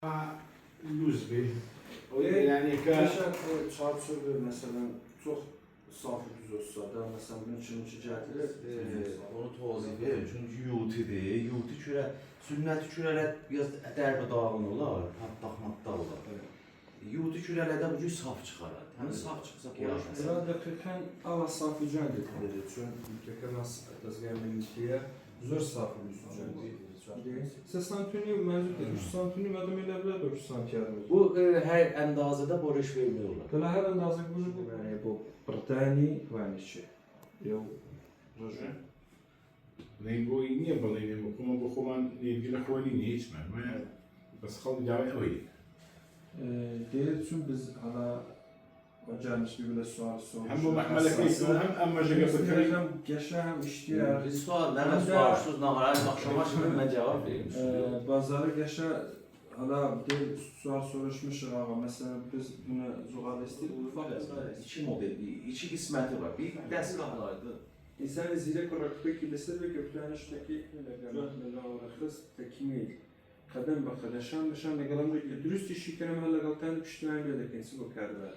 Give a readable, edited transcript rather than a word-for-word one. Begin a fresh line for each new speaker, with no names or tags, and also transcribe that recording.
luz bir.
Yani
Geçen çarçur mesela çok saf düz olsa da mesela bunun için cəhətlər
onu tozih verir. Çünki yutidir. Yuti kürə, sünnət kürələr biraz dərbi dağın olar, patlaq olar. Yuti kürələrdə bu cür saf çıxarar. Hani saf çıxsa yaxşı.
Burada dəqiqən ala saf cəhət edilir. Çünki dəqiqən təzgərməkliyə zor saf düz cəhət. Sesantuni mevcut 3 santuni madem elə bilər 9 santimetre.
Bu hər əndazədə borış vermiyorlar.
Dla hər əndazə bu yani bu Britani vanici. Yox. Roje.
Nego i nie było, nie było, komu bo chowan nie wiele chowali nie içmem. Bas xal davet öyle.
Deyir üçün biz hala gəlmiş bir belə sual soruşuq.
Hem bu mahmelek eğitim hem amma jega bakırım.
Hem geçə hem işləyər.
Biz sual, nə soruşdunuz, nağarayın axşama kimi mən cavab verim.
Bazarı geçə hala deyir sual soruşmuşuq ağa. Məsələn biz bunu zuğal istəyirik.
İki modeli, iki qisməti var. Bir dəstgahlardır.
İnsan zirek olarak peki mesela ve köklenişteki ile olarak tekmil kadem bakadem şan nişan ne kadar dürüst işi kenem hala galtan piştiren bile de kendisi bu karda.